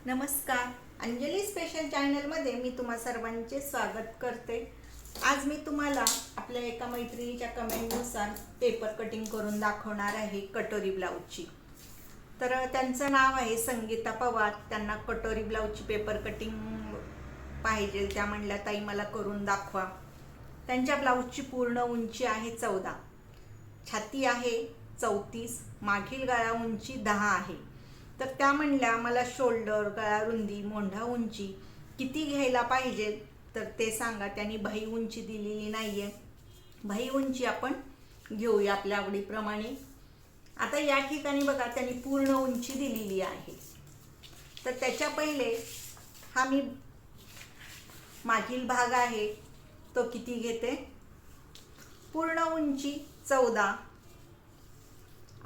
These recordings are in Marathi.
नमस्कार. अंजली स्पेशल चॅनलमध्ये मी तुम्हा सर्वांचे स्वागत करते. आज मी तुम्हाला आपल्या एका मैत्रिणीच्या कमेंटनुसार पेपर कटिंग करून दाखवणार आहे कटोरी ब्लाऊजची. तर त्यांचं नाव आहे संगीता पवार. त्यांना कटोरी ब्लाऊजची पेपर कटिंग पाहिजे. त्या म्हणल्या ताई मला करून दाखवा. त्यांच्या ब्लाऊजची पूर्ण उंची आहे 14, छाती आहे 34, मागील गळा उंची 10 आहे. तर त्या म्हणल्या मला शोल्डर, गळा रुंदी, मोंढा उंची किती घ्यायला पाहिजे तर ते सांगा. त्यांनी बाही उंची दिलेली नाही आहे. बाही उंची आपण घेऊया आपल्या आवडीप्रमाणे. आता या ठिकाणी बघा त्यांनी पूर्ण उंची दिलेली आहे. तर त्याच्या पहिले हा मी मागील भाग आहे तो किती घेते. पूर्ण उंची 14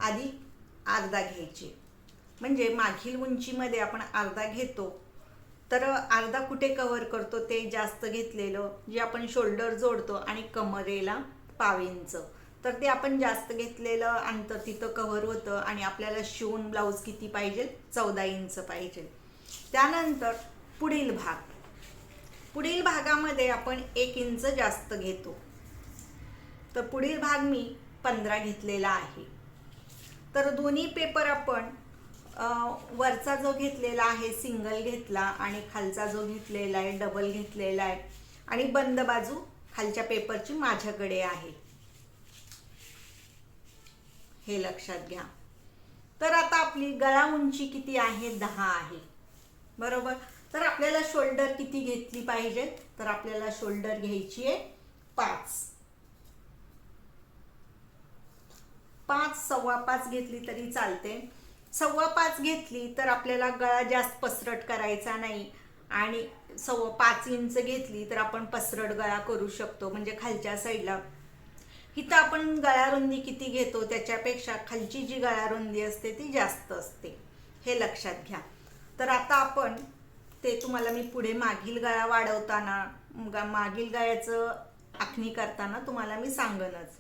आधी अर्धा घ्यायची. म्हणजे मागील उंचीमध्ये आपण अर्धा घेतो तर अर्धा कुठे कव्हर करतो ते जास्त घेतलेलं जे आपण शोल्डर जोडतो आणि कमरेला पाव इंच, तर ते आपण जास्त घेतलेलं अंतर तिथं कव्हर होतं आणि आपल्याला शिवून ब्लाऊज किती पाहिजे 14 इंच पाहिजे. त्यानंतर पुढील भागामध्ये आपण 1 इंच जास्त घेतो. तर पुढील भाग मी 15 घेतलेला आहे. तर दोन्ही पेपर आपण वरचा जो घेतलेला आहे सिंगल घेतला आणि खालचा जो घेतलेला आहे डबल घेतलेला आहे आणि बंद बाजू खालच्या पेपरची माझ्याकडे आहे, हे लक्षात घ्या. तर आता आपली गळा उंची किती आहे 10 आहे, बरोबर. तर आपल्याला शोल्डर किती घेतली पाहिजे तर आपल्याला शोल्डर घ्यायची आहे 5, 5.25 घेतली तरी चालते. 5.25 घेतली तर आपल्याला गळा जास्त पसरट करायचा नाही आणि 5 इंच घेतली तर आपण पसरट गळा करू शकतो. म्हणजे खालच्या साईडला इथं आपण गळा रुंदी किती घेतो त्याच्यापेक्षा खालची जी गळा रुंदी असते ती जास्त असते, हे लक्षात घ्या. तर आता आपण ते तुम्हाला मी पुढे मागील गळा वाढवताना मागील गळ्याचं आखणी करताना तुम्हाला मी सांगनच.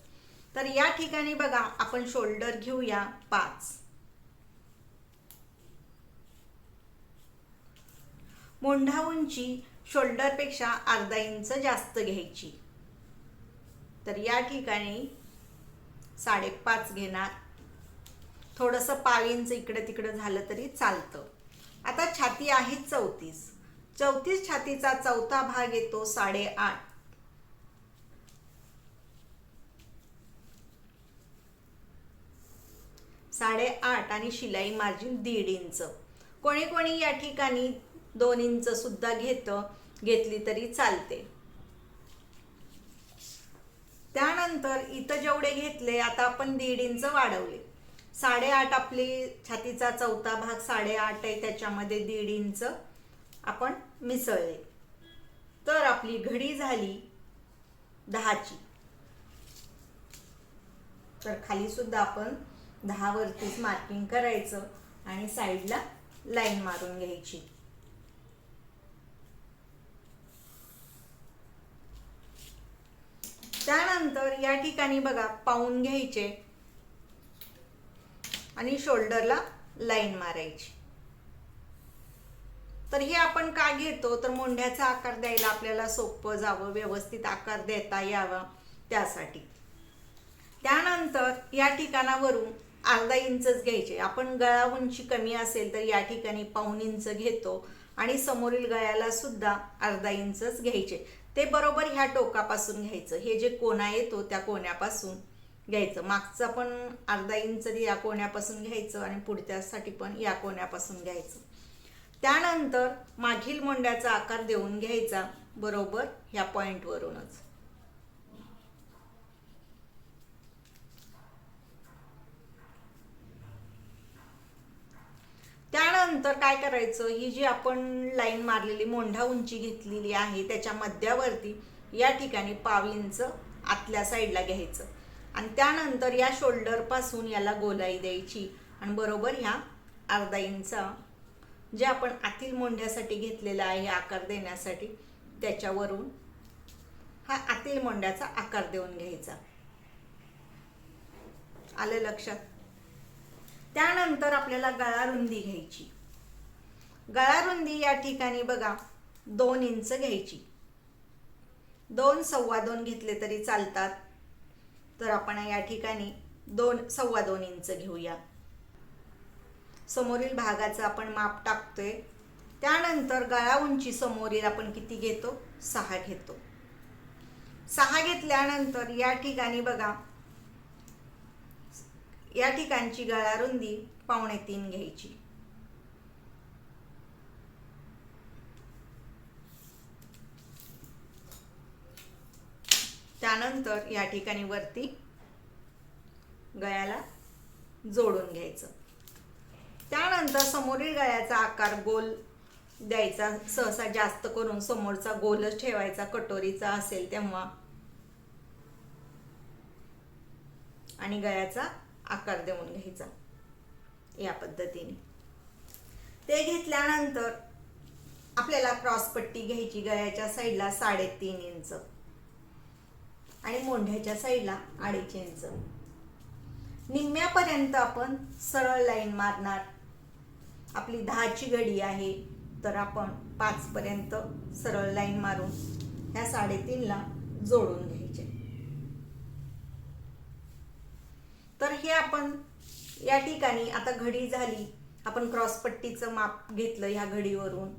तर या ठिकाणी बघा आपण शोल्डर घेऊया 5, मोंढा उंची शोल्डरपेक्षा अर्धा इंच जास्त घ्यायची. तर या ठिकाणी 5.5 घेणार. थोडंसं पाव इंच इकडे तिकडे झालं तरी चालतं. आता छाती आहे 34, 34 छातीचा चौथा भाग येतो 8.5. 8.5 आणि शिलाई मार्जिन 1.5 इंच. कोणी कोणी या ठिकाणी 2 इंच सुद्धा घेतली तरी चालते. त्यानंतर इथं जेवढे घेतले आता आपण 1.5 इंच वाढवले. 8.5 आपली छातीचा चौथा भाग 8.5 आहे, त्याच्यामध्ये 1.5 इंच आपण मिसळले. तर आपली घडी झाली 10ची. तर खाली सुद्धा आपण 10 वरतीच मार्किंग करायचं आणि साईडला लाईन मारून घ्यायची. त्यानंतर या ठिकाणी बघा पाऊण घ्यायचे आणि शोल्डरला लाईन मारायची. तर हे आपण का घेतो तर मोंढ्याचा आकार द्यायला आपल्याला सोपं जावं, व्यवस्थित आकार देता यावा त्यासाठी. त्यानंतर या ठिकाणावरून अर्धा इंचच घ्यायचे. आपण गळा उंची कमी असेल तर या ठिकाणी पाऊण इंच घेतो आणि समोरील गळ्याला सुद्धा अर्धा इंचच घ्यायचे. ते बरोबर ह्या टोकापासून घ्यायचं. हे जे कोना येतो त्या कोण्यापासून घ्यायचं. मागचा पण अर्धा इंच या कोण्यापासून घ्यायचं आणि पुढच्यासाठी पण या कोण्यापासून घ्यायचं. त्यानंतर मागील मोंड्याचा आकार देऊन घ्यायचा बरोबर ह्या पॉइंटवरूनच. त्यानंतर काय करायचं, ही जी आपण लाईन मारलेली मोंढा उंची घेतलेली आहे त्याच्या मध्यावरती या ठिकाणी पाव इंच आतल्या साईडला घ्यायचं आणि त्यानंतर या शोल्डर पासून याला गोलाई द्यायची आणि बरोबर ह्या अर्धा इंच जे आपण आतील मोंढ्यासाठी घेतलेला आहे आकार देण्यासाठी त्याच्यावरून हा आतील मोंढ्याचा आकार देऊन घ्यायचा. आलं लक्षात. त्यानंतर आपल्याला गळा रुंदी घ्यायची. गळा रुंदी या ठिकाणी बघा 2 इंच घ्यायची. 2 सव्वा 2 घेतले तरी चालतात. तर आपण या ठिकाणी 2 सव्वा 2 इंच घेऊया. समोरील भागाचं आपण माप टाकतोय. त्यानंतर गळा उंची समोरील आपण किती घेतो? 6 घेतो. 6 घेतल्यानंतर या ठिकाणी बघा या ठिकाणची गळा रुंदी 2.5 घ्यायची. त्यानंतर या ठिकाणी वरती गळ्याला जोडून घ्यायचं. त्यानंतर समोरील गळ्याचा आकार गोल द्यायचा. सहसा जास्त करून समोरचा गोलच ठेवायचा कटोरीचा असेल तेव्हा. आणि गळ्याचा आकार देऊन घ्यायचा या पद्धतीने. ते घेतल्यानंतर आपल्याला क्रॉसपट्टी घ्यायची. गळ्याच्या साईडला 3.5 इंच आणि मोंढ्याच्या साईडला 2.5 इंच. निम्म्यापर्यंत आपण सरळ लाईन मारणार. आपली 10ची घडी आहे तर आपण 5 पर्यंत सरळ लाईन मारून ह्या 3.5 ला जोडून घ्यायचे. तर हे आपण या ठिकाणी आता घडी झाली. आपण क्रॉसपट्टीचं माप घेतलं ह्या घडीवरून.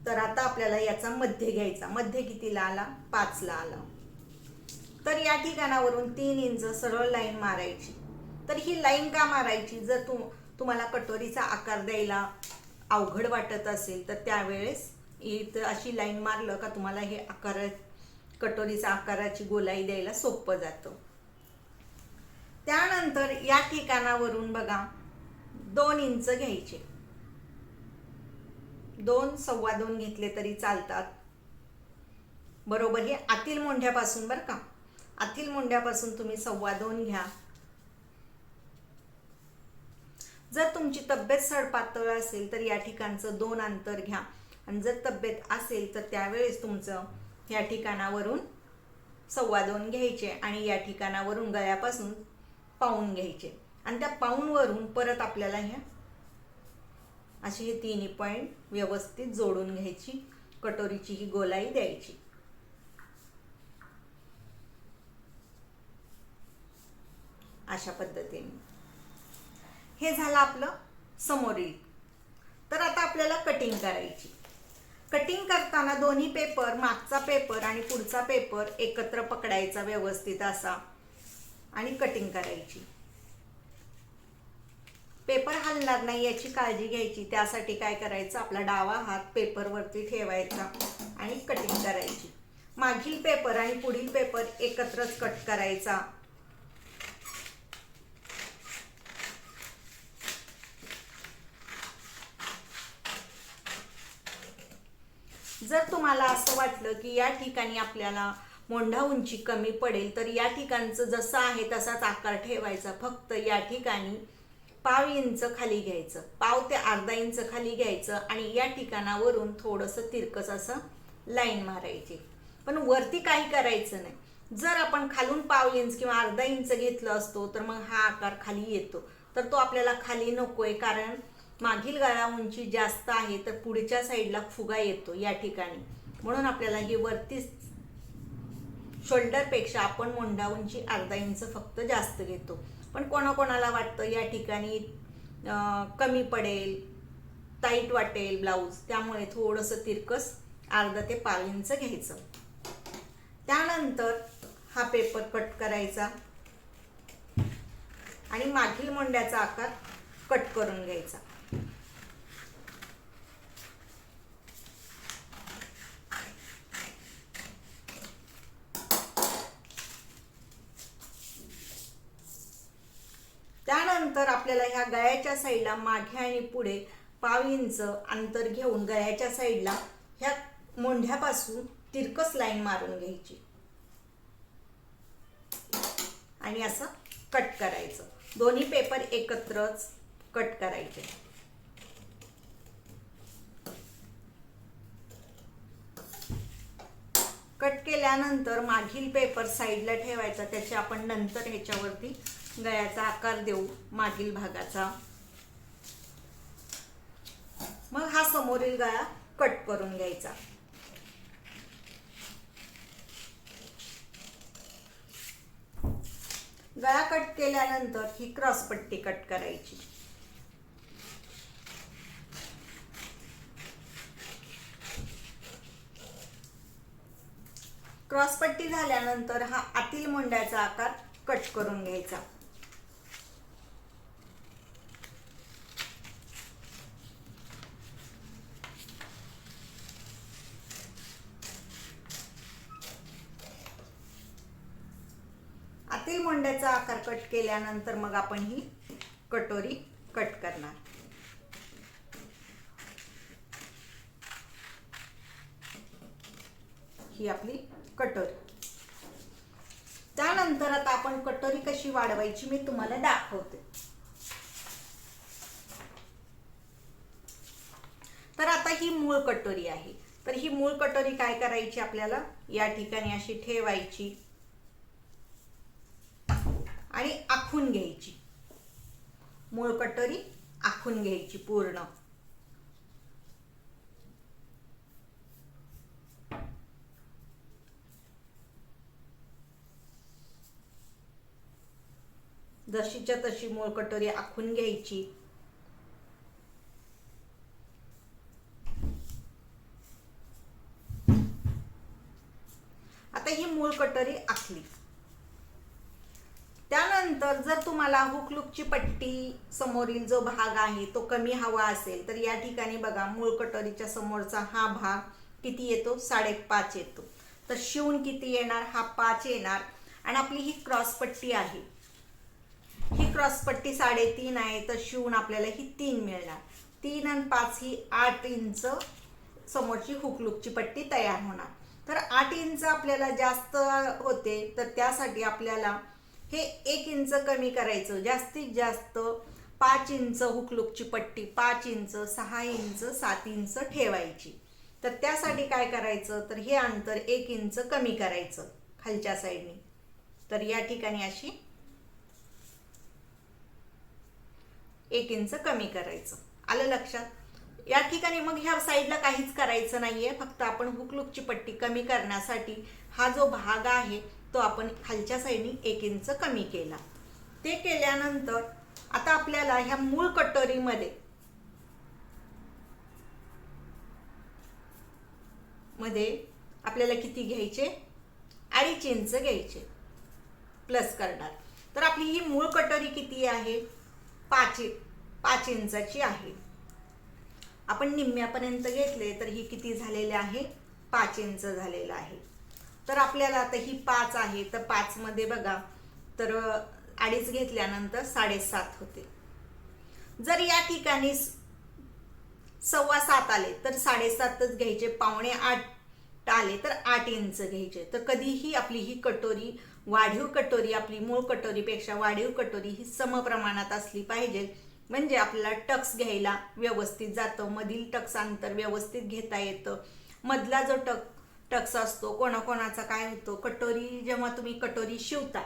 तर आता आपल्याला याचा मध्य घ्यायचा. मध्य कितीला आला? 5 ला आला. तर या ठिकाणावरून 3 इंच सरळ लाईन मारायची. तर ही लाईन का मारायची? जर तुम्हाला कटोरीचा आकार द्यायला अवघड वाटत असेल तर त्यावेळेस इथं अशी लाईन मारलं का तुम्हाला हे कटोरीचा आकाराची गोलाई द्यायला सोपं जातं. त्यानंतर या ठिकाणावरून बघा 2 इंच घ्यायचे. 2 सव्वा 2 घेतले तरी चालतात. बरोबर हे आतील मोंढ्यापासून बरं का. आतील मोंढ्यापासून तुम्ही सव्वा 2 घ्या. जर तुमची तब्येत सडपातळ असेल तर या ठिकाणचं 2 अंतर घ्या. आणि जर तब्येत असेल तर त्यावेळेस तुमचं या ठिकाणावरून सव्वा 2 घ्यायचे आणि या ठिकाणावरून गळ्यापासून पाऊण घ्यायचे. आणि त्या पाऊणवरून परत आपल्याला ह्या अशी हे 3 पॉईंट व्यवस्थित जोडून घ्यायची. कटोरीची ही गोलाई द्यायची. अशा पद्धतीने हे झालं आपलं समोरील. तर आता आपल्याला कटिंग करायची. कटिंग करताना दोन्ही पेपर, मागचा पेपर आणि पुढचा पेपर एकत्र पकडायचा व्यवस्थित असा आणि कटिंग करायची. पेपर हलणार नाही याची काळजी घ्यायची. त्यासाठी काय करायचं? आपला डावा हात पेपरवरती ठेवायचा आणि कटिंग करायची. मागील पेपर आणि पुढील पेपर एकत्रच कट करायचा. जर तुम्हाला असं वाटलं की या ठिकाणी आपल्याला मोंढा उंची कमी पडेल तर या ठिकाणचं जसं आहे तसाच आकार ठेवायचा. फक्त या ठिकाणी 1/2 इंच खाली घ्यायचं. 1/2 ते अर्धा इंच खाली घ्यायचं आणि या ठिकाणावरून थोडंसं तिरकस असं लाईन मारायची. पण वरती काही करायचं नाही. जर आपण खालून 1/2 इंच किंवा अर्धा इंच घेतलं असतो तर मग हा आकार खाली येतो. तर तो आपल्याला खाली नकोय, कारण मागील गळा उंची जास्त आहे तर पुढच्या साईडला फुगा येतो या ठिकाणी. म्हणून आपल्याला ही वरती शोल्डरपेक्षा आपण मोंढा उंची अर्धा इंच फक्त जास्त घेतो. पण कोणाकोणाला वाटतं या ठिकाणी कमी पडेल, टाईट वाटेल ब्लाऊज, त्यामुळे थोडंसं तिरकस अर्धा ते 1/2 इंच घ्यायचं. त्यानंतर हा पेपर कट करायचा आणि मागील मोंढ्याचा आकार कट करून घ्यायचा. त्यानंतर आपल्याला ह्या गळ्याच्या साईडला मागे आणि पुढे 1/2 इंच अंतर घेऊन गळ्याच्या साईडला ह्या मोंढ्यापासून तिरकस लाईन मारून घ्यायची आणि असं कट करायचं. दोन्ही पेपर एकत्रच कट करायचे. कट केल्यानंतर मागील पेपर साईडला ठेवायचा. त्याचे आपण नंतर ह्याच्यावरती गळ्याचा आकार देऊ. मागील भागाचा मग हा समोरील गळा कट करून घ्यायचा. गळा कट केल्यानंतर ही क्रॉस पट्टी कट करायची. क्रॉस पट्टी झाल्यानंतर हा आतील मोंड्याचा आकार कट करून घ्यायचा. आतील मोंड्याचा आकार कट केल्यानंतर मग आपण ही कटोरी कट करणार. ही आपली कटोरी. त्यानंतर आता आपण कटोरी कशी वाढवायची मी तुम्हाला दाखवते. तर आता ही मूळ कटोरी आहे. तर ही मूळ कटोरी काय करायची, आपल्याला या ठिकाणी अशी ठेवायची आणि आखून घ्यायची. मूळ कटोरी आखून घ्यायची पूर्ण. जशीच्या तशी मूळ कटोरी आखून घ्यायची. आता ही मूळ कटोरी आखली. त्यानंतर जर तुम्हाला हुक लूकची पट्टी समोरील जो भाग आहे तो कमी हवा असेल तर या ठिकाणी बघा, मूळ कटोरीच्या समोरचा हा भाग किती येतो, 5.5 येतो. तर शिवून किती येणार, हा 5 येणार. आणि आपली ही क्रॉस पट्टी आहे, ही क्रॉस पट्टी 3.5 आहे. तर शिवून आपल्याला ही 3 मिळणार. 3 आणि 5 ही 8 इंच समोरची हुक लूकची पट्टी तयार होणार. तर 8 इंच आपल्याला जास्त होते, तर त्यासाठी आपल्याला हे 1 इंच कमी करायचं. जास्तीत जास्त 5 इंच हुक लूकची पट्टी, 5 इंच, 6 इंच, 7 इंच ठेवायची. तर त्यासाठी काय करायचं, तर हे अंतर 1 इंच कमी करायचं खालच्या साईडने. तर या ठिकाणी अशी 1 इंच कमी करायचं. आलं लक्षात? या ठिकाणी मग ह्या साईडला काहीच करायचं नाहीये, फक्त आपण हुक लूकची पट्टी कमी करण्यासाठी हा जो भाग आहे तो आपण खालच्या साईडने 1 इंच कमी केला. ते केल्यानंतर आता आपल्याला ह्या मूळ कटोरीमध्ये आपल्याला किती घ्यायचे, 2.5 इंच घ्यायचे प्लस करणार. तर आपली ही मूळ कटोरी किती आहे, 5 इंचाची आहे. आपण निम्म्यापर्यंत घेतले तर ही किती झालेले आहे, 5 इंच झालेलं आहे. तर आपल्याला आता ही 5 आहे, तर 5 मध्ये बघा, तर 2.5 घेतल्यानंतर 7.5 होते. जर या ठिकाणी 7.25 आले तर 7.5च घ्यायचे. 7.25 आले तर 8 इंच घ्यायचे. तर कधीही आपली ही कटोरी, वाढीव कटोरी, आपली मूळ कटोरीपेक्षा वाढीव कटोरी ही समप्रमाणात असली पाहिजे. म्हणजे आपल्याला टक्स घ्यायला व्यवस्थित जातं, मधील टक्स अंतर व्यवस्थित घेता येतं. मधला जो टक्स असतो, कोणाकोणाचा काय होतो, कटोरी जेव्हा तुम्ही कटोरी शिवता,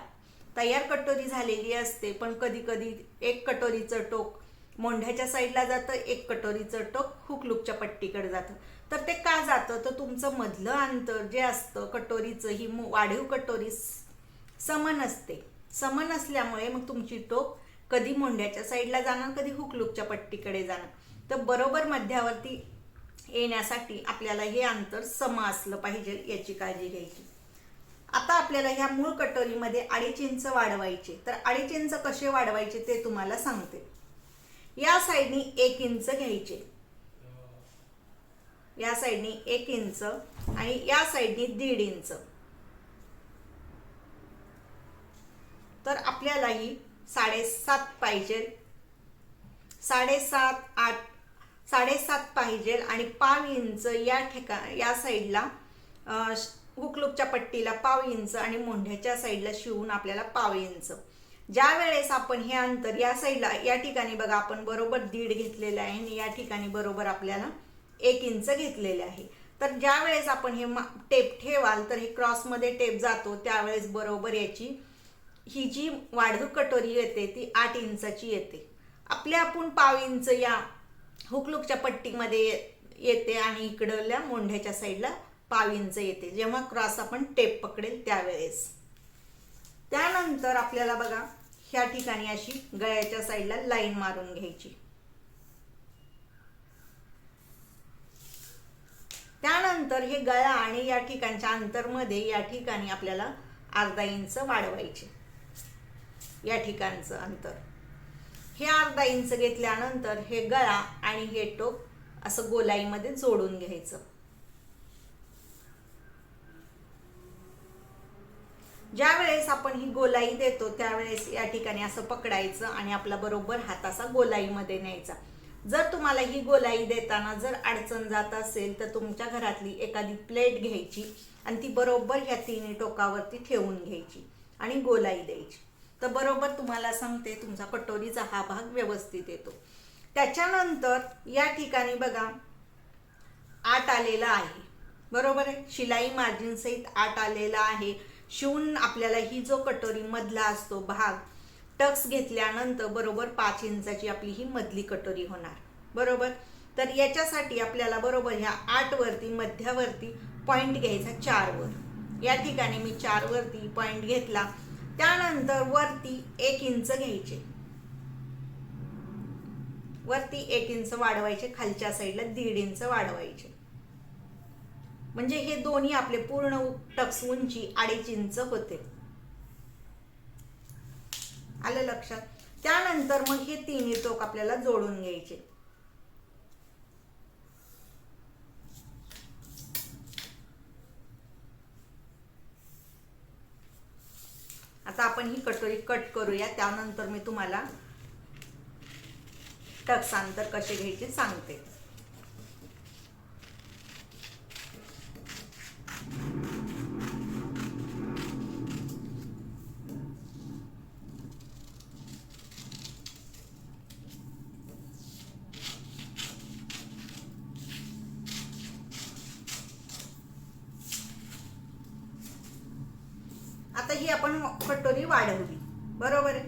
तयार कटोरी झालेली असते, पण कधी कधी एक कटोरीचं टोक मोंढ्याच्या साईडला जातं, एक कटोरीचं टोक हुक लूकच्या पट्टीकडे जातं. तर ते का जातं, तर तुमचं मधलं अंतर जे असतं कटोरीचं, ही वाढीव कटोरी सम नसते. सम नसल्यामुळे मग तुमची टोक कधी मोंढ्याच्या साईडला जाणार, कधी हुक लूकच्या पट्टीकडे जाणार. तर बरोबर मध्यावरती येण्यासाठी आपल्याला हे अंतर सम असलं पाहिजे, याची काळजी घ्यायची. आता आपल्याला ह्या मूळ कटोरीमध्ये 2.5 इंच वाढवायचे. तर 2.5 इंच कसे वाढवायचे ते तुम्हाला सांगते. या साईडनी 1 इंच घ्यायचे, या साईडनी 1 इंच आणि या साईडनी 1.5 इंच. तर आपल्याला ही 7.5 पाहिजे, 7.5 पाहिजे. आणि 1/2 इंच या साईडला हुक लूकच्या पट्टीला 1/2 इंच आणि मोंढ्याच्या साईडला शिवून आपल्याला 1/2 इंच. ज्या वेळेस आपण हे अंतर या साईडला, या ठिकाणी बघा आपण बरोबर 1.5 घेतलेलं आहे आणि या ठिकाणी बरोबर आपल्याला 1 इंच घेतलेले आहे. तर ज्या वेळेस आपण हे टेप ठेवाल तर हे क्रॉसमध्ये टेप जातो, त्यावेळेस बरोबर याची ही जी वाढीव कटोरी येते ती 8 इंचाची येते. आपण 1/2 इंच या हुकलूकच्या पट्टीमध्ये येते आणि इकडल्या मोंढ्याच्या साईडला 1/2 इंच येते जेव्हा क्रॉस आपण टेप पकडेल त्यावेळेस. त्यानंतर आपल्याला बघा ह्या ठिकाणी अशी गळ्याच्या साईडला लाईन मारून घ्यायची. त्यानंतर हे गळा आणि या ठिकाणच्या अंतरमध्ये या ठिकाणी आपल्याला 1/2 इंच वाढवायचे. या ठिकाणचं अंतर हे 1/2 इंच घेतल्यानंतर हे गळा आणि हे टोक असं गोलाईमध्ये जोडून घ्यायचं. ज्या वेळेस आपण ही गोलाई देतो त्यावेळेस या ठिकाणी असं पकडायचं आणि आपला बरोबर हात असा गोलाईमध्ये न्यायचा. जर तुम्हाला ही गोलाई देताना जर अडचण जात असेल तर तुमच्या घरातली एखादी प्लेट घ्यायची आणि ती बरोबर ह्या तिन्ही टोकावरती ठेवून घ्यायची आणि गोलाई द्यायची. तर बरोबर तुम्हाला सांगते तुमचा कटोरीचा हा भाग व्यवस्थित येतो. त्याच्यानंतर या ठिकाणी बघा 8 आलेला आहे, बरोबर आहे. शिलाई मार्जिन सहित 8 आलेला आहे. शिवून आपल्याला ही जो कटोरी मधला असतो भाग टक्स घेतल्यानंतर बरोबर 5 इंचाची आपली ही मधली कटोरी होणार, बरोबर. तर याच्यासाठी आपल्याला बरोबर ह्या 8 वरती मध्यावरती पॉइंट घ्यायचा 4 वर. या ठिकाणी मी 4 वरती पॉइंट घेतला. त्यानंतर वरती 1 इंच घ्यायचे, वरती 1 इंच वाढवायचे, खालच्या साईडला 1.5 इंच वाढवायचे. म्हणजे हे दोन्ही आपले पूर्ण टक्स उंची 2.5 इंच होते. आलं लक्षात. त्यानंतर मग हे तिन्ही टोक आपल्याला जोडून घ्यायचे. आता आपण ही कटोरी कट करूया. त्यानंतर मी तुम्हाला टक्स अंतर कसे घ्यायचे सांगते. आता ही आपण कटोरी वाढवली, बरोबर आहे.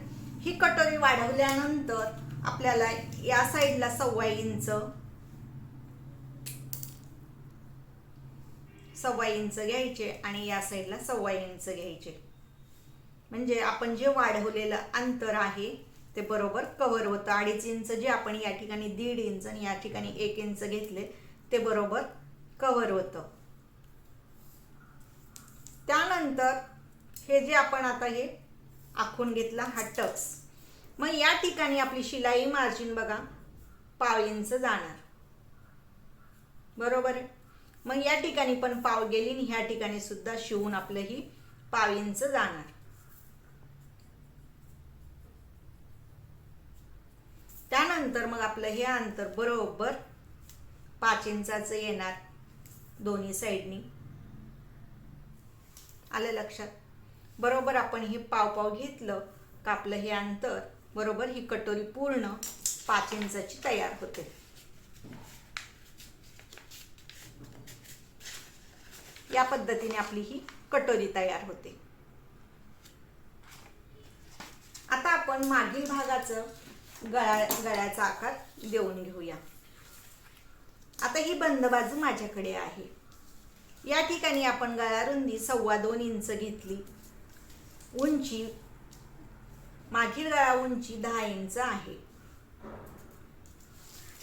ही कटोरी वाढवल्यानंतर आपल्याला या साईडला 1.25 इंच घ्यायचे आणि या साईडला 1.25 इंच घ्यायचे. म्हणजे आपण जे वाढवलेलं अंतर आहे ते बरोबर कव्हर होतं. 2.5 इंच जे आपण या ठिकाणी 1.5 इंच आणि या ठिकाणी 1 इंच घेतले ते बरोबर कव्हर होतं. त्यानंतर हे जे आपण आता हे आखून घेतला हा टक्स, मग या ठिकाणी आपली शिलाई मार्जिन बघा 1/2 इंच जाणार, बरोबर आहे. मग या ठिकाणी पण 1/2 गेली आणि ह्या ठिकाणी सुद्धा शिवून आपलं ही 1/2 इंच जाणार. त्यानंतर मग आपलं हे अंतर बरोबर 5 इंचाचं येणार दोन्ही साईडनी. आलं लक्षात. बरोबर आपण हे पाव घेतलं का आपलं हे अंतर बरोबर ही कटोरी पूर्ण 5 इंचाची तयार होते. या पद्धतीने आपली ही कटोरी तयार होते. आता आपण मागील भागाचं गळ्याचा आकार देऊन घेऊया. आता ही बंद बाजू माझ्याकडे आहे. या ठिकाणी आपण गळा रुंदी 2.25 इंच घेतली. उंची मागील गळा उंची 10 इंच आहे.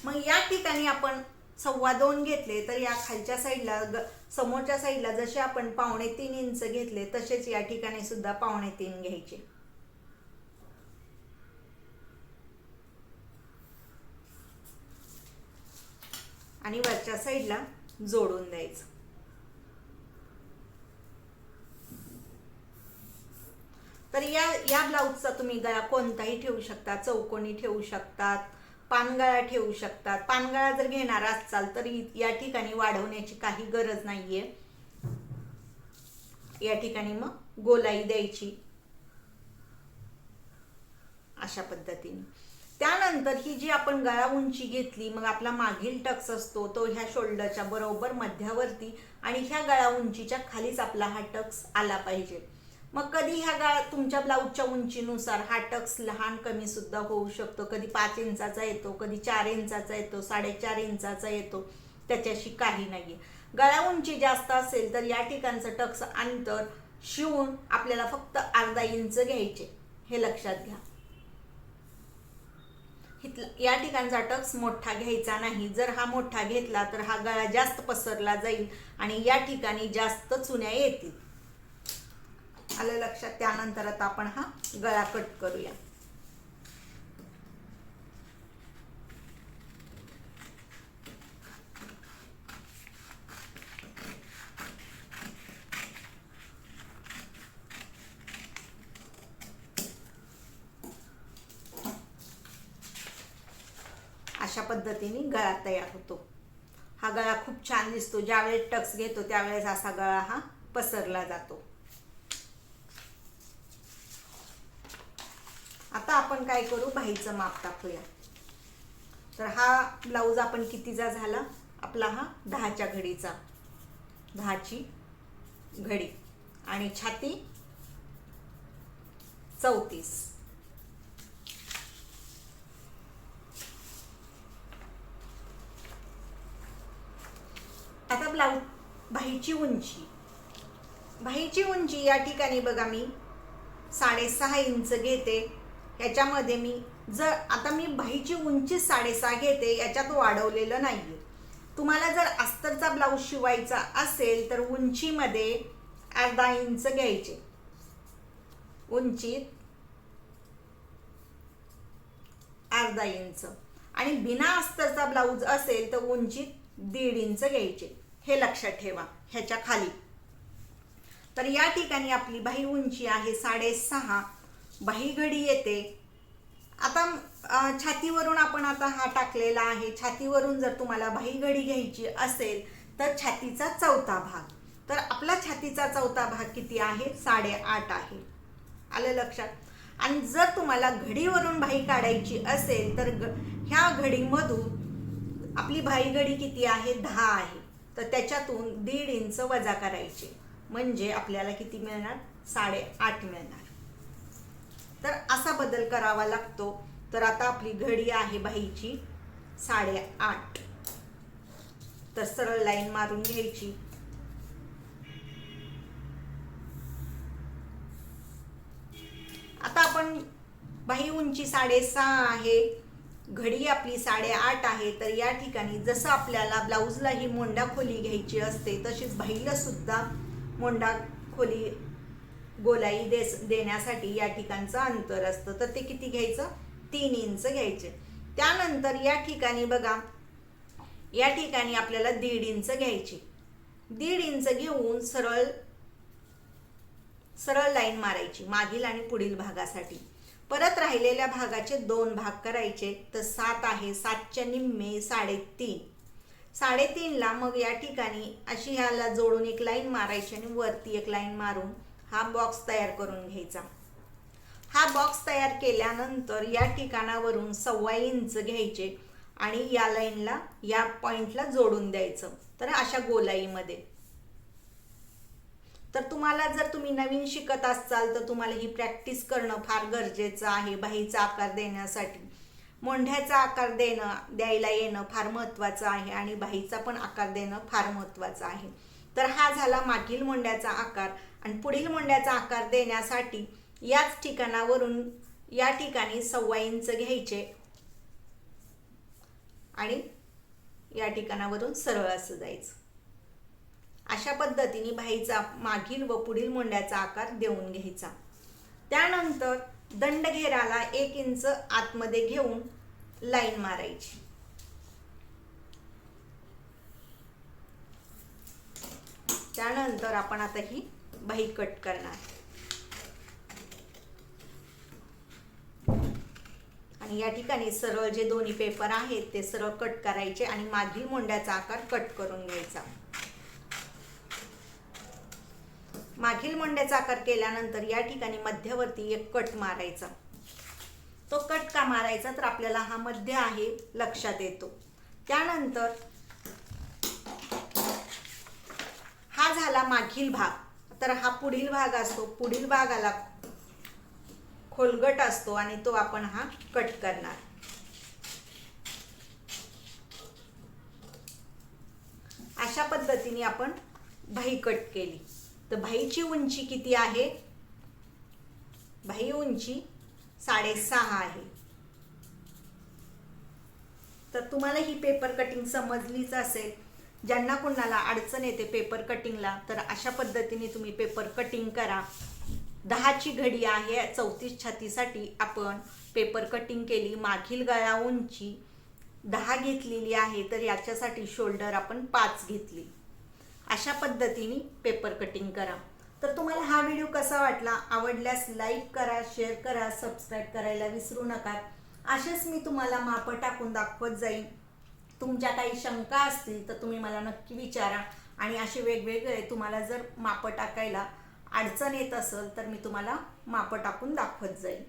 मग या ठिकाणी आपण 2.25 घेतले तर या खालच्या साईडला समोरच्या साईडला जसे आपण 2.25 इंच घेतले तसेच या ठिकाणी सुद्धा 2.25 घ्यायचे. आणि वरच्या साईडला जोडून द्यायचं. तर या ब्लाउजचा तुम्ही गळा कोणताही ठेवू शकता, चौकोनी ठेवू शकतात, पानगळा ठेवू शकतात. पानगळा जर घेणार असाल तर या ठिकाणी वाढवण्याची काही गरज नाहीये. या ठिकाणी मग गोलाई द्यायची अशा पद्धतीने. त्यानंतर ही जी आपण गळा उंची घेतली मग आपला मागील टक्स असतो तो ह्या शोल्डरच्या बरोबर मध्यावरती आणि ह्या गळा उंचीच्या खालीच आपला हा टक्स आला पाहिजे. मग कधी ह्या गळा तुमच्या ब्लाऊजच्या उंचीनुसार हा टक्स लहान कमी सुद्धा होऊ शकतो. कधी 5 इंचाचा येतो, कधी 4 इंचाचा येतो, 4.5 इंचाचा येतो, त्याच्याशी काही नाहीये. गळा उंची जास्त असेल तर या ठिकाणचं टक्स अंतर शिवून आपल्याला फक्त अर्धा इंच घ्यायचे, हे लक्षात घ्या. या ठिकाणचा टक्स मोठा घ्यायचा नाही. जर हा मोठा घेतला तर हा गळा जास्त पसरला जाईल आणि या ठिकाणी जास्त चुन्या येतील. आलं लक्षात. त्यानंतर आता आपण हा गळा कट करूया. अशा पद्धतीने गळा तयार होतो. हा गळा खूप छान दिसतो. ज्यावेळेस टक्स घेतो त्यावेळेस असा गळा हा पसरला जातो. आता आपण काय करू, बाहीचं माप टाकूया. तर हा ब्लाऊज आपण कितीचा झाला आपला, हा 10च्या घडीचा, 10ची घडी आणि छाती 34. आता ब्लाऊज बाहीची उंची या ठिकाणी बघा मी 6.5 इंच घेते. याच्यामध्ये मी आता मी बाहीची उंची 6.5 घेते, याच्यात वाढवलेलं नाहीये. तुम्हाला जर अस्तरचा ब्लाऊज शिवायचा असेल तर उंचीमध्ये अर्धा इंच घ्यायचे. उंचीत अर्धा इंच. आणि बिना अस्तरचा ब्लाऊज असेल तर उंचीत 1.5 इंच घ्यायचे, हे लक्षात ठेवा. ह्याच्या खाली तर या ठिकाणी आपली बाही उंची आहे 6.5. बाही घडी येते. आता छातीवरून आपण आता हा टाकलेला आहे. छातीवरून जर तुम्हाला बाही घडी घ्यायची असेल तर छातीचा 4था भाग. तर आपला छातीचा 4था भाग किती आहे, 8.5 आहे. आलं लक्षात. आणि जर तुम्हाला घडीवरून बाही काढायची असेल तर ह्या घडीमधून आपली बाही घडी किती आहे, 10 आहे. तर त्याच्यातून 1.5 इंच वजा करायचे, म्हणजे आपल्याला किती मिळणार, 8.5 मिळणार. तर असा बदल करावा लागतो. तर आता आपली घडी आहे बाहीची 8.5. तर सरळ लाईन मारून घ्यायची. आता आपण बाही उंची 6.5 आहे, घडी आपली 8.5 आहे. तर या ठिकाणी जसं आपल्याला ब्लाऊजला ही मोंडा खोली घ्यायची असते तशीच बाहीला सुद्धा मोंडा खोली गोलाई देण्यासाठी या ठिकाणचं अंतर असतं. तर ते किती घ्यायचं, 3 इंच घ्यायचे. त्यानंतर या ठिकाणी बघा, या ठिकाणी आपल्याला 1.5 इंच घ्यायची. 1.5 इंच घेऊन सरळ लाईन मारायची मागील आणि पुढील भागासाठी. परत राहिलेल्या भागाचे 2 भाग करायचे. तर 7 आहे, 7च्या निम्मे 3.5. 3.5ला मग या ठिकाणी अशी ह्याला जोडून एक लाईन मारायची आणि वरती एक लाईन मारून हा बॉक्स तयार करून घ्यायचा. हा बॉक्स तयार केल्यानंतर या ठिकाणावरून 1.25 इंच घ्यायचे आणि या लाईनला, या पॉइंटला जोडून द्यायचं. तर अशा गोलाईमध्ये. तर तुम्हाला जर तुम्ही नवीन शिकत असाल तर तुम्हाला ही प्रॅक्टिस करणं फार गरजेचं आहे. बाहीचा आकार देण्यासाठी मोंढ्याचा आकार द्यायला येणं फार महत्त्वाचं आहे आणि बाहीचा पण आकार देणं फार महत्त्वाचं आहे. तर हा झाला मागील मोंढ्याचा आकार. आणि पुढील मोंढ्याचा आकार देण्यासाठी याच ठिकाणावरून या ठिकाणी 1.25 इंच घ्यायचे आणि या ठिकाणावरून सरळ असं जायचं. अशा पद्धतीने बाहीचा मागील व पुढील मोंढ्याचा आकार देऊन घ्यायचा. त्यानंतर दंडघेराला 1 इंच आतमध्ये घेऊन लाईन मारायची. त्यानंतर आपण आता ही बाही कट करणार आणि या ठिकाणी सरळ जे दोन्ही पेपर आहेत ते सरळ कट करायचे आणि मागील मोंढ्याचा आकार कट करून घ्यायचा. मागील मोंढ्याचा आकार केल्यानंतर या ठिकाणी मध्यवर्ती एक कट मारायचा. तो कट का मारायचा, तर आपल्याला हा मध्य आहे लक्षात येतो. त्यानंतर हा झाला मागील भाग. तर हा पुढील भाग असतो, पुढील भागाला खोलगट असतो आणि तो आपण हा कट करणार. अशा पद्धतीने आपण बाही कट केली. तर बाहीची उंची किती आहे? बाही उंची 6.5 आहे. तर तुम्हाला ही पेपर कटिंग समजलीच असेल. ज्यांना कुणाला अडचण येते पेपर कटिंगला तर अशा पद्धतीने तुम्ही पेपर कटिंग करा. 10ची घडी आहे. 34 छातीसाठी आपण पेपर कटिंग केली. मागील गळा उंची 10 घेतलेली आहे, तर याच्यासाठी शोल्डर आपण 5 घेतली. अशा पद्धतीने पेपर कटिंग करा. तर तुम्हाला हा व्हिडिओ कसा वाटला? आवडल्यास लाईक करा, शेअर करा, सबस्क्राईब करायला विसरू नका. असेच मी तुम्हाला माप टाकून दाखवत जाईल. तुमच्या काही शंका असतील तर तुम्ही मला नक्की विचारा. आणि असे वेगवेगळे तुम्हाला जर माप टाकायला अडचण येत असेल तर मी तुम्हाला माप टाकून दाखवत जाईल.